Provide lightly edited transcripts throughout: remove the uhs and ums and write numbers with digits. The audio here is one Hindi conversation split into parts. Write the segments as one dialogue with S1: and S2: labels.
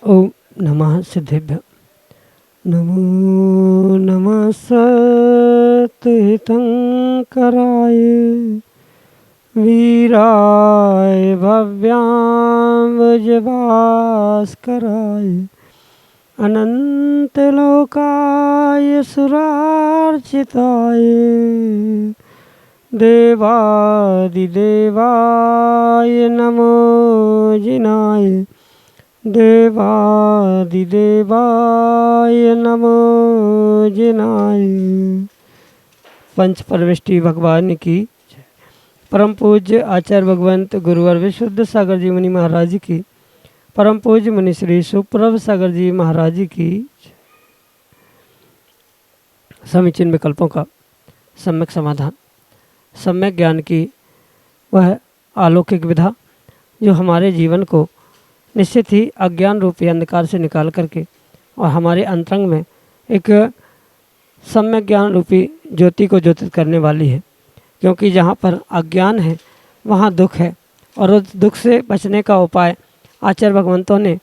S1: ओम नमः सिद्धेभ्य। नमो नमः सत्हितंकराय वीराय भव्याम्बुजभास्कराय अनंतलोकाय सुरार्चिताय देवादिदेवाय नमो जिनाय देवादिदेवाय नमो जिनाय। पंच परमेष्टि भगवान की जय। परम पूज्य आचार्य भगवंत गुरुवर विशुद्ध सागर जी मुनि महाराज की, परम पूज्य मुनि श्री सुप्रभ सागर जी महाराज की जय। समीचीन विकल्पों का सम्यक समाधान। सम्यक ज्ञान की वह अलौकिक विधा जो हमारे जीवन को निश्चित ही अज्ञान रूपी अंधकार से निकाल करके और हमारे अंतरंग में एक सम्यक ज्ञान रूपी ज्योति को ज्योतित करने वाली है। क्योंकि जहाँ पर अज्ञान है वहाँ दुख है, और उस दुख से बचने का उपाय आचार्य भगवंतों ने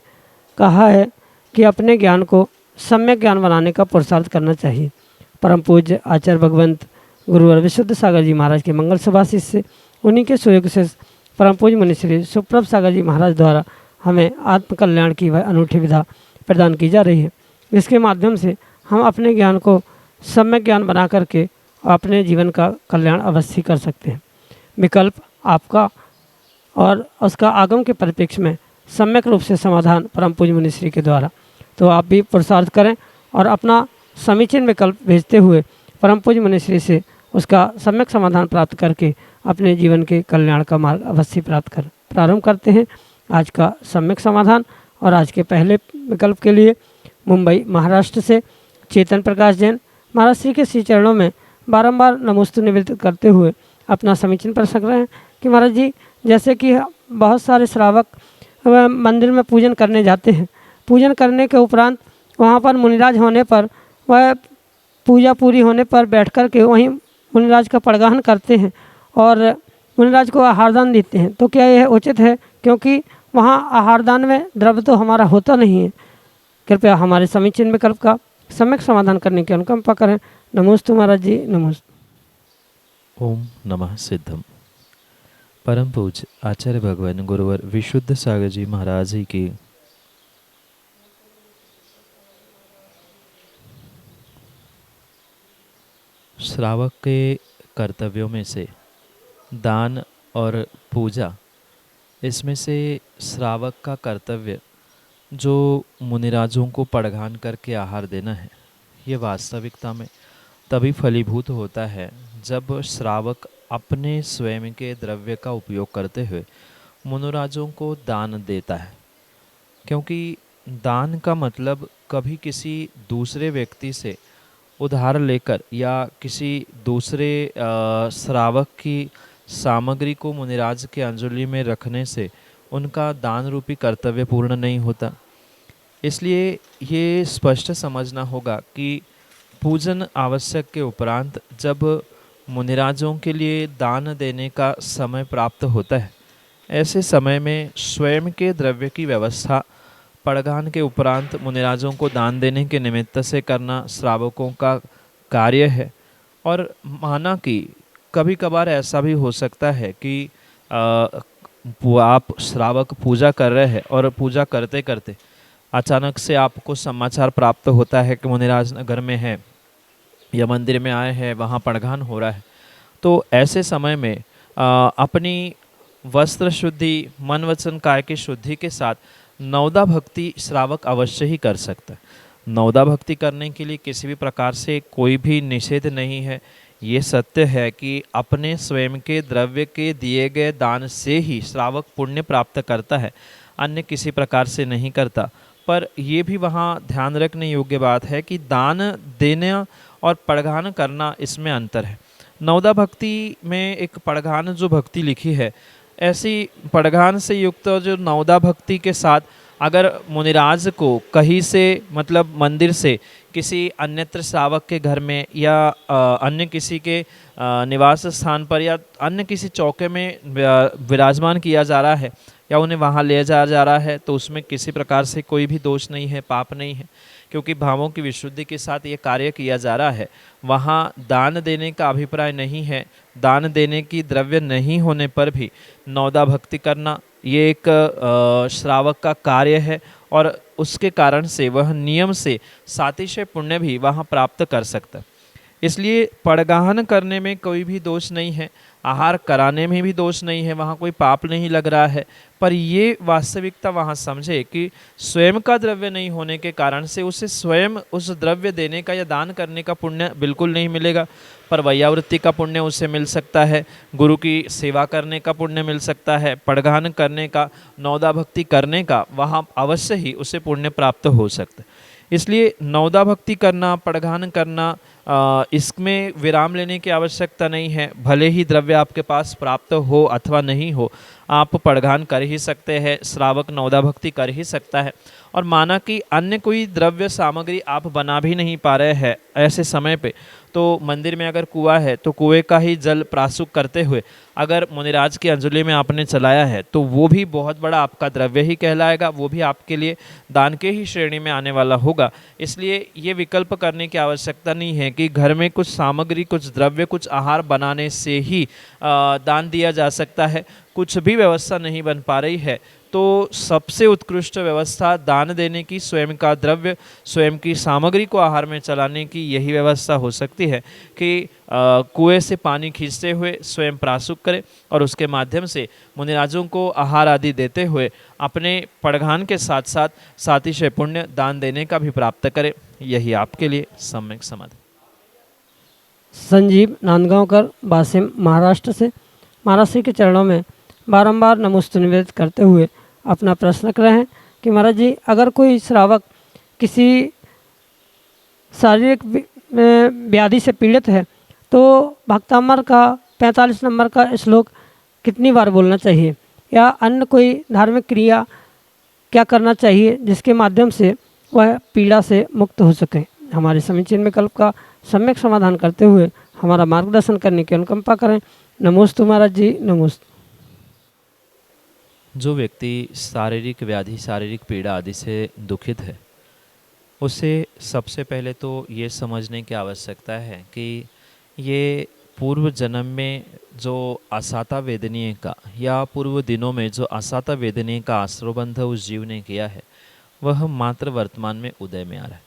S1: कहा है कि अपने ज्ञान को सम्यक ज्ञान बनाने का पुरुषार्थ करना चाहिए। परम पूज्य आचार्य भगवंत गुरुवर विशुद्ध सागर जी महाराज के मंगल सुभाषित से, उन्हीं के सुयोग से परम पूज्य मुनि श्री सुप्रभ सागर जी महाराज द्वारा हमें आत्मकल्याण की वह अनूठी विधा प्रदान की जा रही है। इसके माध्यम से हम अपने ज्ञान को सम्यक ज्ञान बना करके अपने जीवन का कल्याण अवश्य कर सकते हैं। विकल्प आपका और उसका आगम के परिप्रेक्ष्य में सम्यक रूप से समाधान परम पूज्य मुनि श्री के द्वारा। तो आप भी पुरुषार्थ करें और अपना समीचीन विकल्प भेजते हुए परम पूज्य मुनि श्री से उसका सम्यक समाधान प्राप्त करके अपने जीवन के कल्याण का मार्ग अवश्य प्राप्त कर प्रारंभ करते हैं। आज का सम्यक समाधान और आज के पहले विकल्प के लिए मुंबई महाराष्ट्र से चेतन प्रकाश जैन महाराज श्री के श्री चरणों में बारंबार नमोस्तु निवेदित करते हुए अपना समीचीन प्रश्न कर रहे हैं कि महाराज जी, जैसे कि बहुत सारे श्रावक मंदिर में पूजन करने जाते हैं, पूजन करने के उपरांत वहाँ पर मुनिराज होने पर वह पूजा पूरी होने पर बैठ कर के वहीं मुनिराज का पड़गाहन करते हैं और मुनिराज को आहारदान देते हैं, तो क्या यह उचित है? क्योंकि वहाँ आहारदान में द्रव्य तो हमारा होता नहीं है। कृपया हमारे समीचीन विकल्प का सम्यक समाधान करने की अनुकंपा करें। नमोस्तु महाराज जी, नमोस्तु।
S2: ओम नमः सिद्धम। परम पूज्य आचार्य भगवान गुरुवर विशुद्ध सागर जी महाराज जी की श्रावक के कर्तव्यों में से दान और पूजा, इसमें से श्रावक का कर्तव्य जो मुनिराजों को पड़गान करके आहार देना है, ये वास्तविकता में तभी फलीभूत होता है जब श्रावक अपने स्वयं के द्रव्य का उपयोग करते हुए मुनिराजों को दान देता है। क्योंकि दान का मतलब कभी किसी दूसरे व्यक्ति से उधार लेकर या किसी दूसरे श्रावक की सामग्री को मुनिराज के अंजलि में रखने से उनका दान रूपी कर्तव्य पूर्ण नहीं होता। इसलिए ये स्पष्ट समझना होगा कि पूजन आवश्यक के उपरांत जब मुनिराजों के लिए दान देने का समय प्राप्त होता है, ऐसे समय में स्वयं के द्रव्य की व्यवस्था पड़गान के उपरांत मुनिराजों को दान देने के निमित्त से करना श्रावकों का कार्य है। और माना कि कभी कभार ऐसा भी हो सकता है कि आप श्रावक पूजा कर रहे हैं और पूजा करते करते अचानक से आपको समाचार प्राप्त होता है कि मुनिराज नगर में है या मंदिर में आए हैं, वहाँ पड़गान हो रहा है। तो ऐसे समय में अपनी वस्त्र शुद्धि, मन वचन काय की शुद्धि के साथ नवदा भक्ति श्रावक अवश्य ही कर सकता है। नवदा भक्ति करने के लिए किसी भी प्रकार से कोई भी निषेध नहीं है। ये सत्य है कि अपने स्वयं के द्रव्य के दिए गए दान से ही श्रावक पुण्य प्राप्त करता है, अन्य किसी प्रकार से नहीं करता। पर ये भी वहाँ ध्यान रखने योग्य बात है कि दान देना और पड़घान करना, इसमें अंतर है। नवदा भक्ति में एक पड़घान जो भक्ति लिखी है, ऐसी पड़घान से युक्त जो नवदा भक्ति के साथ अगर मुनिराज को कहीं से, मतलब मंदिर से किसी अन्यत्र श्रावक के घर में या अन्य किसी के निवास स्थान पर या अन्य किसी चौके में विराजमान किया जा रहा है या उन्हें वहाँ ले जाया जा रहा है, तो उसमें किसी प्रकार से कोई भी दोष नहीं है, पाप नहीं है, क्योंकि भावों की विशुद्धि के साथ ये कार्य किया जा रहा है। वहाँ दान देने का अभिप्राय नहीं है। दान देने की द्रव्य नहीं होने पर भी नवदा भक्ति करना ये एक श्रावक का कार्य है और उसके कारण से वह नियम से सातिशय पुण्य भी वहाँ प्राप्त कर सकता है। इसलिए पड़गाहन करने में कोई भी दोष नहीं है, आहार कराने में भी दोष नहीं है, वहाँ कोई पाप नहीं लग रहा है। पर ये वास्तविकता वहाँ समझे कि स्वयं का द्रव्य नहीं होने के कारण से उसे स्वयं उस द्रव्य देने का या दान करने का पुण्य बिल्कुल नहीं मिलेगा, पर वैयावृत्ति का पुण्य उसे मिल सकता है, गुरु की सेवा करने का पुण्य मिल सकता है, पड़गाहन करने का, नवदा भक्ति करने का वहाँ अवश्य ही उसे पुण्य प्राप्त हो सकता है। इसलिए नवदा भक्ति करना, पड़घान करना, इसमें विराम लेने की आवश्यकता नहीं है। भले ही द्रव्य आपके पास प्राप्त हो अथवा नहीं हो, आप पड़घान कर ही सकते हैं, श्रावक नवदा भक्ति कर ही सकता है। और माना कि अन्य कोई द्रव्य सामग्री आप बना भी नहीं पा रहे हैं ऐसे समय पे, तो मंदिर में अगर कुआं है तो कुएं का ही जल प्रासुक करते हुए अगर मुनिराज की अंजलि में आपने चलाया है तो वो भी बहुत बड़ा आपका द्रव्य ही कहलाएगा, वो भी आपके लिए दान के ही श्रेणी में आने वाला होगा। इसलिए ये विकल्प करने की आवश्यकता नहीं है कि घर में कुछ सामग्री, कुछ द्रव्य, कुछ आहार बनाने से ही दान दिया जा सकता है। कुछ भी व्यवस्था नहीं बन पा रही है तो सबसे उत्कृष्ट व्यवस्था दान देने की, स्वयं का द्रव्य, स्वयं की सामग्री को आहार में चलाने की यही व्यवस्था हो सकती है कि कुएं से पानी खींचते हुए स्वयं प्रासुक करें और उसके माध्यम से मुनिराजों को आहार आदि देते हुए अपने पड़घान के साथ साथ सातिशय पुण्य दान देने का भी प्राप्त करें। यही आपके लिए सम्यक समाधि।
S1: संजीव नांदगांवकर, वासिम, महाराष्ट्र से महाराज श्री के चरणों में बारंबार नमोस्तु निवेदित करते हुए अपना प्रश्न कर रहे हैं कि महाराज जी, अगर कोई श्रावक किसी शारीरिक व्याधि से पीड़ित है तो भक्तामर का 45 नंबर का श्लोक कितनी बार बोलना चाहिए, या अन्य कोई धार्मिक क्रिया क्या करना चाहिए जिसके माध्यम से वह पीड़ा से मुक्त हो सके? हमारे समीचीन विकल्प का सम्यक समाधान करते हुए हमारा मार्गदर्शन करने की अनुकंपा करें। नमोस्तु महाराज जी, नमोस्तु।
S2: जो व्यक्ति शारीरिक व्याधि, शारीरिक पीड़ा आदि से दुखित है, उसे सबसे पहले तो ये समझने की आवश्यकता है कि ये पूर्व जन्म में जो असाता वेदनीय का या पूर्व दिनों में जो असाता वेदनीय का आश्रयबंध उस जीव ने किया है, वह मात्र वर्तमान में उदय में आ रहा है।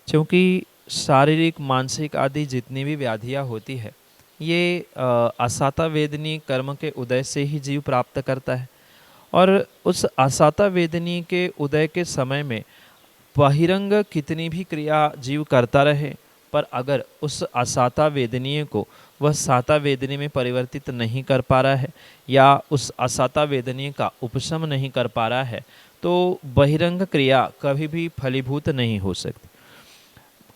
S2: क्योंकि शारीरिक, मानसिक आदि जितनी भी व्याधियाँ होती है, ये असाता वेदनीय कर्म के उदय से ही जीव प्राप्त करता है। और उस असाता वेदनी के उदय के समय में बहिरंग कितनी भी क्रिया जीव करता रहे, पर अगर उस असाता वेदनीय को वह साता वेदनी में परिवर्तित नहीं कर पा रहा है या उस असाता वेदनीय का उपशम नहीं कर पा रहा है, तो बहिरंग क्रिया कभी भी फलीभूत नहीं हो सकती।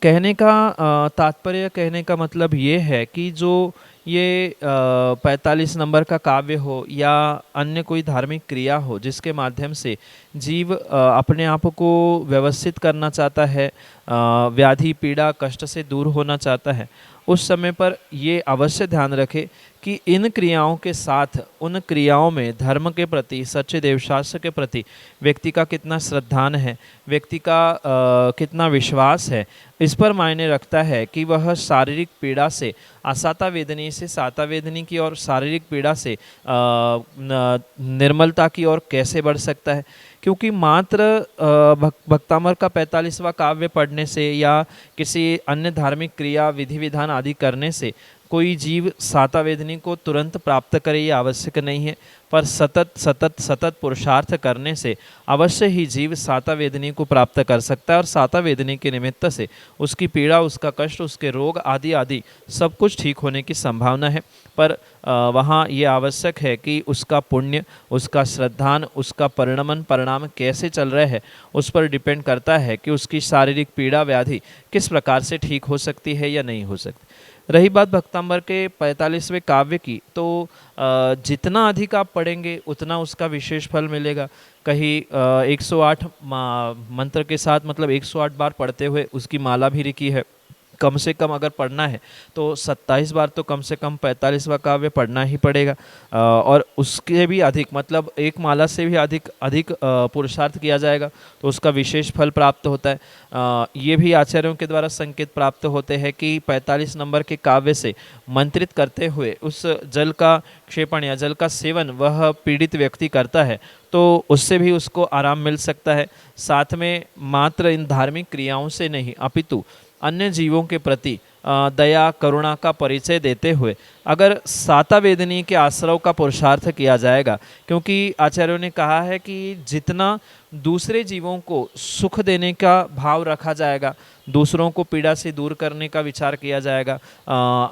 S2: कहने का तात्पर्य, कहने का मतलब ये है कि जो ये 45 नंबर का काव्य हो या अन्य कोई धार्मिक क्रिया हो जिसके माध्यम से जीव अपने आप को व्यवस्थित करना चाहता है, व्याधि, पीड़ा, कष्ट से दूर होना चाहता है, उस समय पर ये अवश्य ध्यान रखे कि इन क्रियाओं के साथ उन क्रियाओं में धर्म के प्रति, सच्चे देवशास्त्र के प्रति व्यक्ति का कितना श्रद्धान है, व्यक्ति का कितना विश्वास है, इस पर मायने रखता है कि वह शारीरिक पीड़ा से असाता वेदनी से साता वेदनी की और शारीरिक पीड़ा से निर्मलता की ओर कैसे बढ़ सकता है। क्योंकि मात्र भक्तामर का 45वां काव्य पढ़ने से या किसी अन्य धार्मिक क्रिया, विधि विधान आदि करने से कोई जीव सातावेदनी को तुरंत प्राप्त करे ये आवश्यक नहीं है, पर सतत सतत सतत पुरुषार्थ करने से अवश्य ही जीव सातावेदनी को प्राप्त कर सकता है और सातावेदनी के निमित्त से उसकी पीड़ा, उसका कष्ट, उसके रोग आदि आदि सब कुछ ठीक होने की संभावना है। पर वहाँ ये आवश्यक है कि उसका पुण्य, उसका श्रद्धान, उसका परिणाम कैसे चल रहे हैं उस पर डिपेंड करता है कि उसकी शारीरिक पीड़ा व्याधि किस प्रकार से ठीक हो सकती है या नहीं हो सकती। रही बात भक्तांबर के 45वें काव्य की, तो जितना अधिक आप पढ़ेंगे उतना उसका विशेष फल मिलेगा। कहीं 108 मंत्र के साथ, मतलब 108 बार पढ़ते हुए उसकी माला भी लिखी है। कम से कम अगर पढ़ना है तो 27 बार तो कम से कम 45वां काव्य पढ़ना ही पड़ेगा, और उसके भी अधिक, मतलब एक माला से भी अधिक पुरुषार्थ किया जाएगा तो उसका विशेष फल प्राप्त होता है। ये भी आचार्यों के द्वारा संकेत प्राप्त होते हैं कि 45 नंबर के काव्य से मंत्रित करते हुए उस जल का क्षेपण या जल का सेवन वह पीड़ित व्यक्ति करता है तो उससे भी उसको आराम मिल सकता है। साथ में मात्र इन धार्मिक क्रियाओं से नहीं अपितु अन्य जीवों के प्रति दया करुणा का परिचय देते हुए अगर सातावेदनी के आश्रव का पुरुषार्थ किया जाएगा, क्योंकि आचार्यों ने कहा है कि जितना दूसरे जीवों को सुख देने का भाव रखा जाएगा, दूसरों को पीड़ा से दूर करने का विचार किया जाएगा,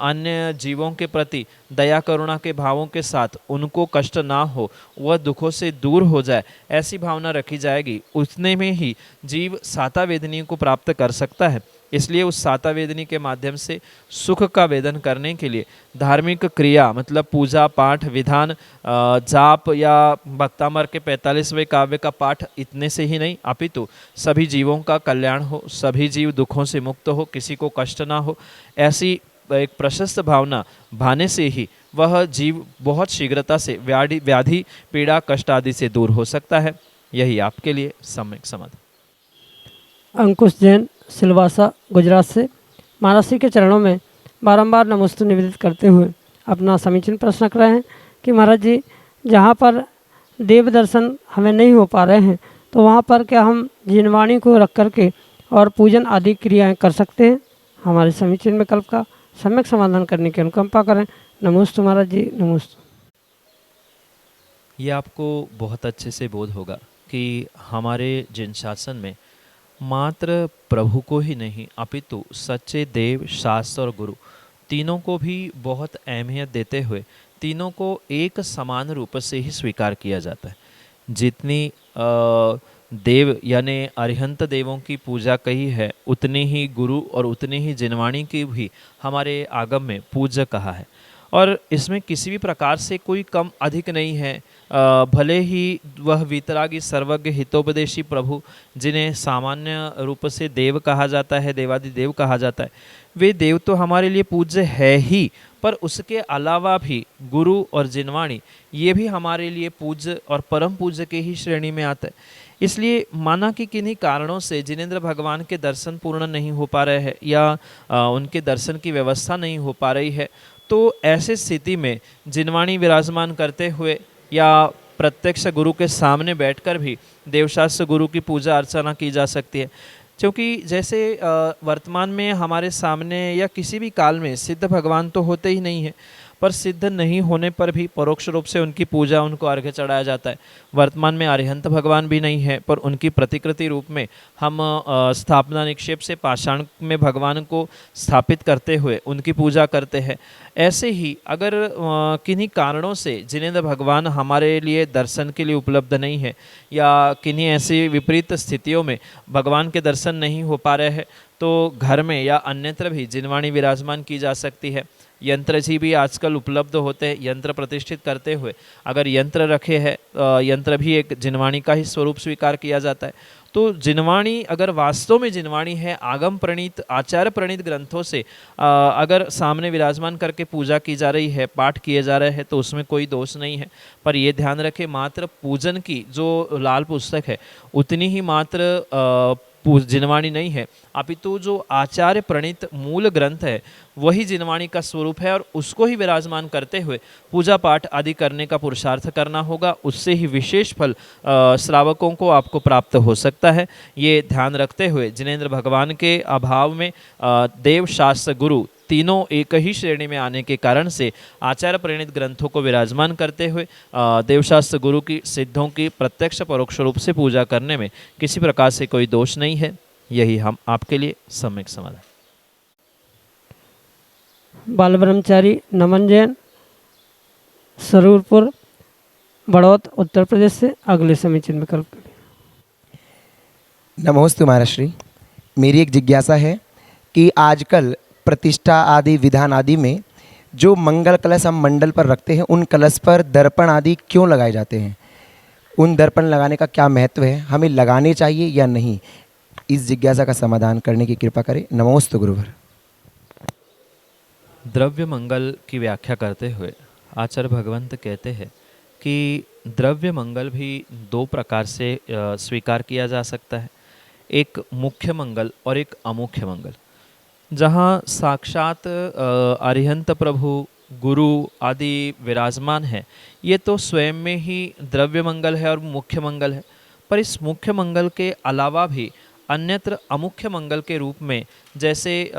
S2: अन्य जीवों के प्रति दया करुणा के भावों के साथ उनको कष्ट ना हो, वह दुखों से दूर हो जाए, ऐसी भावना रखी जाएगी, उतने में ही जीव सातावेदनी को प्राप्त कर सकता है। इसलिए उस सातावेदनी के माध्यम से सुख का वेदन करने के लिए धार्मिक क्रिया, मतलब पूजा पाठ विधान, जाप या भक्तामर के 45वें काव्य का पाठ इतने से ही नहीं अपितु सभी जीवों का कल्याण हो, सभी जीव दुखों से मुक्त हो, किसी को कष्ट ना हो, ऐसी एक प्रशस्त भावना भाने से ही वह जीव बहुत शीघ्रता से व्याधि पीड़ा कष्ट आदि से दूर हो सकता है। यही आपके लिए सम्यक समाधान।
S1: अंकुश जैन, सिलवासा, गुजरात से महाराज श्री के चरणों में बारंबार नमोस्तु निवेदित करते हुए अपना समीचीन प्रश्न रख रहे हैं कि महाराज जी, जहाँ पर देव दर्शन हमें नहीं हो पा रहे हैं तो वहाँ पर क्या हम जिनवाणी को रख करके और पूजन आदि क्रियाएं कर सकते हैं? हमारे समीचीन विकल्प का सम्यक समाधान करने की अनुकंपा करें। नमोस्तु महाराज जी, नमोस्तु।
S2: ये आपको बहुत अच्छे से बोध होगा कि हमारे जिन शासन में मात्र प्रभु को ही नहीं अपितु सच्चे देव, शास्त्र और गुरु तीनों को भी बहुत अहमियत देते हुए तीनों को एक समान रूप से ही स्वीकार किया जाता है। जितनी देव यानी अरिहंत देवों की पूजा कही है, उतनी ही गुरु और उतनी ही जिनवाणी की भी हमारे आगम में पूज्य कहा है, और इसमें किसी भी प्रकार से कोई कम अधिक नहीं है। भले ही वह वीतरागी सर्वज्ञ हितोपदेशी प्रभु, जिन्हें सामान्य रूप से देव कहा जाता है, देवादिदेव कहा जाता है, वे देव तो हमारे लिए पूज्य है ही, पर उसके अलावा भी गुरु और जिनवाणी ये भी हमारे लिए पूज्य और परम पूज्य के ही श्रेणी में आता है। इसलिए माना कि किन्हीं कारणों से जिनेंद्र भगवान के दर्शन पूर्ण नहीं हो पा रहे हैं या उनके दर्शन की व्यवस्था नहीं हो पा रही है, तो ऐसे स्थिति में जिनवाणी विराजमान करते हुए या प्रत्यक्ष गुरु के सामने बैठकर भी देवशास्त्र गुरु की पूजा अर्चना की जा सकती है। क्योंकि जैसे वर्तमान में हमारे सामने या किसी भी काल में सिद्ध भगवान तो होते ही नहीं है, पर सिद्ध नहीं होने पर भी परोक्ष रूप से उनकी पूजा, उनको अर्घ्य चढ़ाया जाता है। वर्तमान में अरिहंत भगवान भी नहीं है, पर उनकी प्रतिकृति रूप में हम स्थापना निक्षेप से पाषाण में भगवान को स्थापित करते हुए उनकी पूजा करते हैं। ऐसे ही अगर किन्हीं कारणों से जिनेंद्र भगवान हमारे लिए दर्शन के लिए उपलब्ध नहीं है या किन्हीं ऐसी विपरीत स्थितियों में भगवान के दर्शन नहीं हो पा रहे हैं, तो घर में या अन्यत्र भी जिनवाणी विराजमान की जा सकती है। यंत्र जी भी आजकल उपलब्ध होते हैं, यंत्र प्रतिष्ठित करते हुए अगर यंत्र रखे हैं, यंत्र भी एक जिनवाणी का ही स्वरूप स्वीकार किया जाता है। तो जिनवाणी अगर वास्तव में जिनवाणी है, आगम प्रणीत आचार्य प्रणीत ग्रंथों से अगर सामने विराजमान करके पूजा की जा रही है, पाठ किए जा रहे हैं, तो उसमें कोई दोष नहीं है। पर ये ध्यान रखें, मात्र पूजन की जो लाल पुस्तक है उतनी ही मात्र जिनवाणी नहीं है, अपितु जो आचार्य प्रणीत मूल ग्रंथ है वही जिनवाणी का स्वरूप है, और उसको ही विराजमान करते हुए पूजा पाठ आदि करने का पुरुषार्थ करना होगा। उससे ही विशेष फल श्रावकों को आपको प्राप्त हो सकता है। ये ध्यान रखते हुए जिनेंद्र भगवान के अभाव में देव शास्त्र गुरु तीनों एक ही श्रेणी में आने के कारण से आचार्य प्रणीत ग्रंथों को विराजमान करते हुए देवशास्त्र गुरु की सिद्धों की प्रत्यक्ष परोक्ष रूप से पूजा करने में किसी प्रकार से कोई दोष नहीं है। यही हम आपके लिए सम्यक समाधान।
S1: बाल ब्रह्मचारी नमन जैन, सरूरपुर, बड़ौत, उत्तर प्रदेश से अगले समीचीन विकल्प के लिए।
S3: नमोस्तु महाराष्ट्री। मेरी एक जिज्ञासा है कि आजकल प्रतिष्ठा आदि विधान आदि में जो मंगल कलश हम मंडल पर रखते हैं, उन कलश पर दर्पण आदि क्यों लगाए जाते हैं? उन दर्पण लगाने का क्या महत्व है? हमें लगाने चाहिए या नहीं? इस जिज्ञासा का समाधान करने की कृपा करें। नमोस्तु गुरुवर।
S2: द्रव्य मंगल की व्याख्या करते हुए आचार्य भगवंत कहते हैं कि द्रव्य मंगल भी दो प्रकार से स्वीकार किया जा सकता है, एक मुख्य मंगल और एक अमुख्य मंगल। जहाँ साक्षात अरिहंत प्रभु गुरु आदि विराजमान है, ये तो स्वयं में ही द्रव्य मंगल है और मुख्य मंगल है। पर इस मुख्य मंगल के अलावा भी अन्यत्र अमुख्य मंगल के रूप में, जैसे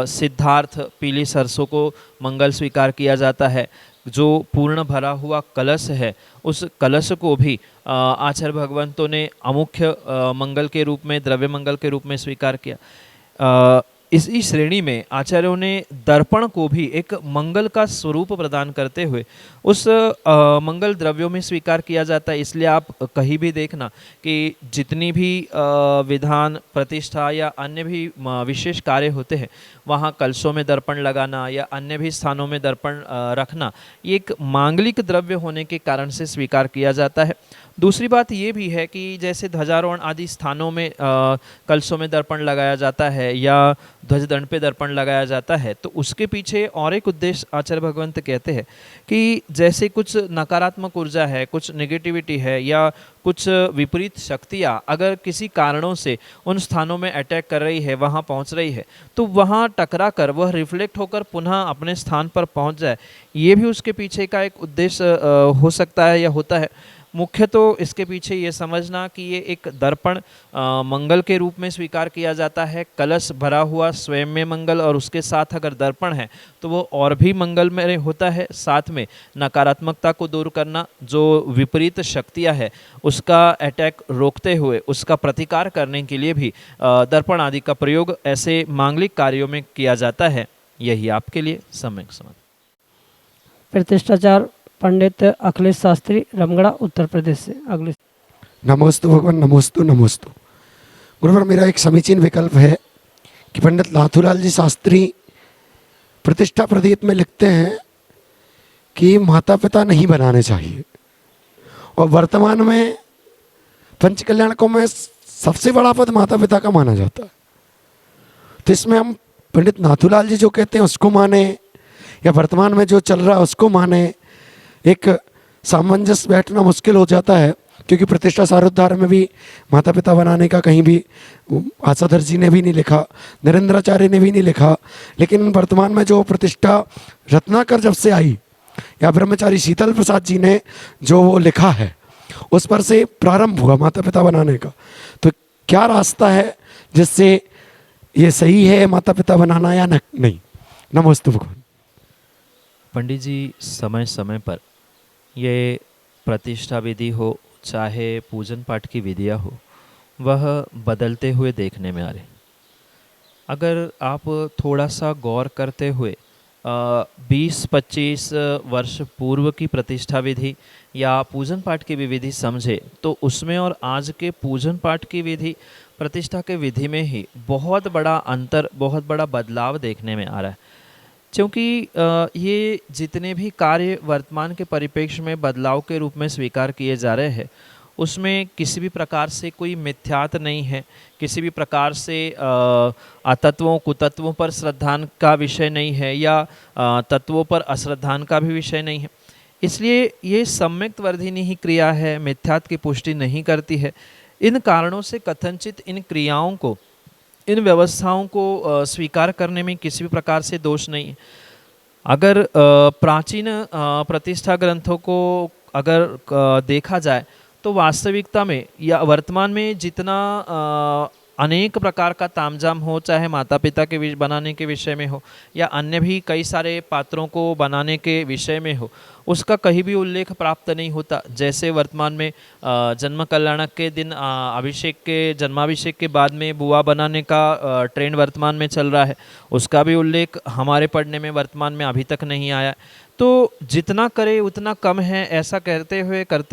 S2: सिद्धार्थ पीली सरसों को मंगल स्वीकार किया जाता है, जो पूर्ण भरा हुआ कलश है उस कलश को भी आचार्य भगवंतों ने अमुख्य मंगल के रूप में, द्रव्य मंगल के रूप में स्वीकार किया। इसी श्रेणी में आचार्यों ने दर्पण को भी एक मंगल का स्वरूप प्रदान करते हुए उस मंगल द्रव्यों में स्वीकार किया जाता है। इसलिए आप कहीं भी देखना कि जितनी भी विधान, प्रतिष्ठा या अन्य भी विशेष कार्य होते हैं, वहाँ कलशों में दर्पण लगाना या अन्य भी स्थानों में दर्पण रखना, ये एक मांगलिक द्रव्य होने के कारण से स्वीकार किया जाता है। दूसरी बात ये भी है कि जैसे ध्वजारोहण आदि स्थानों में कलशों में दर्पण लगाया जाता है या ध्वजदंड पे दर्पण लगाया जाता है, तो उसके पीछे और एक उद्देश्य आचार्य भगवंत कहते हैं कि जैसे कुछ नकारात्मक ऊर्जा है, कुछ नेगेटिविटी है या कुछ विपरीत शक्तियाँ अगर किसी कारणों से उन स्थानों में अटैक कर रही है, वहाँ पहुँच रही है, तो वहाँ टकरा कर वह रिफ्लेक्ट होकर पुनः अपने स्थान पर पहुँच जाए, ये भी उसके पीछे का एक उद्देश्य हो सकता है या होता है। मुख्य तो इसके पीछे ये समझना कि ये एक दर्पण मंगल के रूप में स्वीकार किया जाता है। कलश भरा हुआ स्वयं में मंगल और उसके साथ अगर दर्पण है तो वो और भी मंगल में होता है। साथ में नकारात्मकता को दूर करना, जो विपरीत शक्तियाँ है उसका अटैक रोकते हुए उसका प्रतिकार करने के लिए भी दर्पण आदि का प्रयोग ऐसे मांगलिक कार्यों में किया जाता है। यही आपके लिए सम्यक समाधान।
S1: प्रतिष्ठाचार पंडित अखिलेश शास्त्री, रमगढ़ा, उत्तर प्रदेश से अगले।
S4: नमोस्तु भगवान, नमोस्तु नमोस्तु गुरुवर। मेरा एक समीचीन विकल्प है कि पंडित नाथूलाल जी शास्त्री प्रतिष्ठा प्रदीप में लिखते हैं कि माता पिता नहीं बनाने चाहिए, और वर्तमान में पंच कल्याणकों में सबसे बड़ा पद माता पिता का माना जाता है। तो इसमें हम पंडित नाथूलाल जी जो कहते हैं उसको माने या वर्तमान में जो चल रहा है उसको माने, एक सामंजस्य बैठना मुश्किल हो जाता है, क्योंकि प्रतिष्ठा सारोद्धार में भी माता पिता बनाने का कहीं भी आसाधर जी ने भी नहीं लिखा, नरेंद्राचार्य ने भी नहीं लिखा। लेकिन वर्तमान में जो प्रतिष्ठा रत्नाकर जब से आई या ब्रह्मचारी शीतल प्रसाद जी ने जो वो लिखा है, उस पर से प्रारंभ हुआ माता पिता बनाने का। तो क्या रास्ता है जिससे ये सही है माता पिता बनाना या नहीं? नमोस्तु भगवान।
S2: पंडित जी, समय समय पर ये प्रतिष्ठा विधि हो चाहे पूजन पाठ की विधियाँ हो, वह बदलते हुए देखने में आ रहे। अगर आप थोड़ा सा गौर करते हुए 20-25 वर्ष पूर्व की प्रतिष्ठा विधि या पूजन पाठ की भी विधि समझे, तो उसमें और आज के पूजन पाठ की विधि, प्रतिष्ठा के विधि में ही बहुत बड़ा अंतर, बहुत बड़ा बदलाव देखने में आ रहा है। क्योंकि ये जितने भी कार्य वर्तमान के परिप्रेक्ष्य में बदलाव के रूप में स्वीकार किए जा रहे हैं, उसमें किसी भी प्रकार से कोई मिथ्यात नहीं है, किसी भी प्रकार से अतत्वों कुतत्वों पर श्रद्धान का विषय नहीं है या तत्वों पर अश्रद्धान का भी विषय नहीं है। इसलिए ये सम्यक वर्धिनी ही क्रिया है, मिथ्यात की पुष्टि नहीं करती है। इन कारणों से कथनचित इन क्रियाओं को, इन व्यवस्थाओं को स्वीकार करने में किसी भी प्रकार से दोष नहीं है। अगर प्राचीन प्रतिष्ठा ग्रंथों को अगर देखा जाए तो वास्तविकता में या वर्तमान में जितना अनेक प्रकार का तामझाम हो, चाहे माता पिता के बनाने के विषय में हो या अन्य भी कई सारे पात्रों को बनाने के विषय में हो, उसका कहीं भी उल्लेख प्राप्त नहीं होता। जैसे वर्तमान में जन्म कल्याणक के दिन अभिषेक के जन्माभिषेक के बाद में बुआ बनाने का ट्रेंड वर्तमान में चल रहा है, उसका भी उल्लेख हमारे पढ़ने में वर्तमान में अभी तक नहीं आया। तो जितना करे उतना कम है, ऐसा करते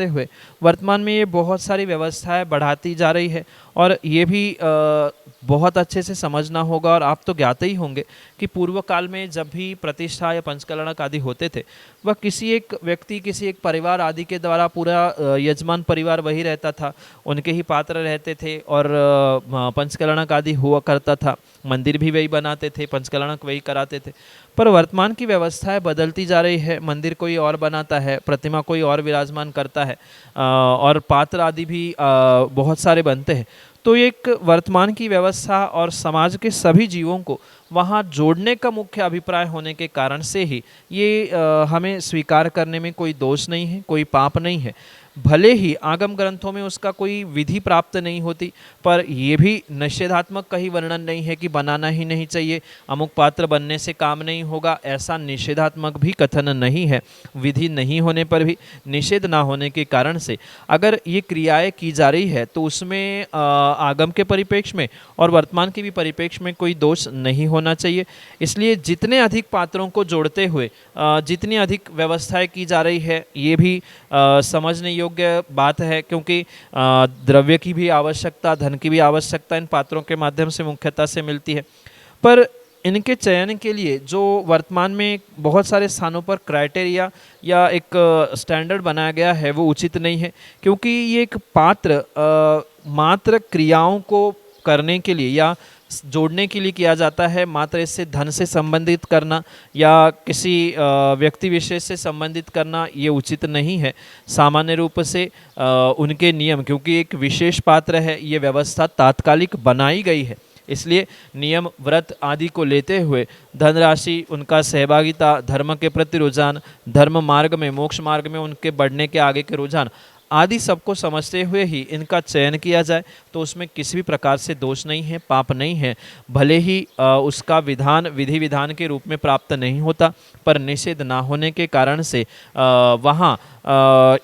S2: हुए वर्तमान में ये बहुत सारी व्यवस्थाएं बढ़ाती जा रही है। और ये भी बहुत अच्छे से समझना होगा, और आप तो ज्ञाते ही होंगे कि पूर्व काल में जब भी प्रतिष्ठा या पंचकलणक आदि होते थे, वह किसी एक व्यक्ति, किसी एक परिवार आदि के द्वारा, पूरा यजमान परिवार वही रहता था, उनके ही पात्र रहते थे और पंचकलणक आदि हुआ करता था। मंदिर भी वही बनाते थे, पंचकलणक वही कराते थे। पर वर्तमान की व्यवस्थाएं बदलती जा रही है, मंदिर कोई और बनाता है, प्रतिमा कोई और विराजमान करता है, और पात्र आदि भी बहुत सारे बनते हैं। तो एक वर्तमान की व्यवस्था और समाज के सभी जीवों को वहाँ जोड़ने का मुख्य अभिप्राय होने के कारण से ही ये हमें स्वीकार करने में कोई दोष नहीं है, कोई पाप नहीं है। भले ही आगम ग्रंथों में उसका कोई विधि प्राप्त नहीं होती, पर यह भी निषेधात्मक कहीं वर्णन नहीं है कि बनाना ही नहीं चाहिए, अमुक पात्र बनने से काम नहीं होगा, ऐसा निषेधात्मक भी कथन नहीं है। विधि नहीं होने पर भी, निषेध ना होने के कारण से अगर ये क्रियाएं की जा रही है तो उसमें आगम के परिप्रेक्ष्य में और वर्तमान के भी परिप्रेक्ष्य में कोई दोष नहीं होना चाहिए। इसलिए जितने अधिक पात्रों को जोड़ते हुए जितनी अधिक व्यवस्थाएं की जा रही है, ये भी समझने योग्य बात है, क्योंकि द्रव्य की भी आवश्यकता, धन की भी आवश्यकता इन पात्रों के माध्यम से मुख्यतः से मिलती है। पर इनके चयन के लिए जो वर्तमान में बहुत सारे स्थानों पर क्राइटेरिया या एक स्टैंडर्ड बनाया गया है, वो उचित नहीं है। क्योंकि ये एक पात्र मात्र क्रियाओं को करने के लिए या जोड़ने के लिए किया जाता है, मात्र इससे धन से संबंधित करना या किसी व्यक्ति विशेष से संबंधित करना ये उचित नहीं है। सामान्य रूप से उनके नियम, क्योंकि एक विशेष पात्र है, ये व्यवस्था तात्कालिक बनाई गई है, इसलिए नियम व्रत आदि को लेते हुए धनराशि, उनका सहभागिता, धर्म के प्रति रुझान, धर्म मार्ग में, मोक्ष मार्ग में उनके बढ़ने के आगे के रुझान आदि सबको समझते हुए ही इनका चयन किया जाए तो उसमें किसी भी प्रकार से दोष नहीं है, पाप नहीं है। भले ही उसका विधान विधि विधान के रूप में प्राप्त नहीं होता, पर निषेध ना होने के कारण से वहाँ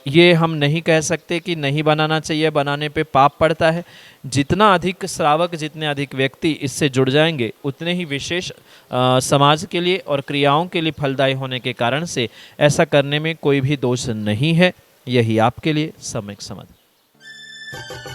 S2: ये हम नहीं कह सकते कि नहीं बनाना चाहिए, बनाने पे पाप पड़ता है। जितना अधिक श्रावक, जितने अधिक व्यक्ति इससे जुड़ जाएंगे, उतने ही विशेष समाज के लिए और क्रियाओं के लिए फलदायी होने के कारण से ऐसा करने में कोई भी दोष नहीं है। यही आपके लिए सम्यक समाधान।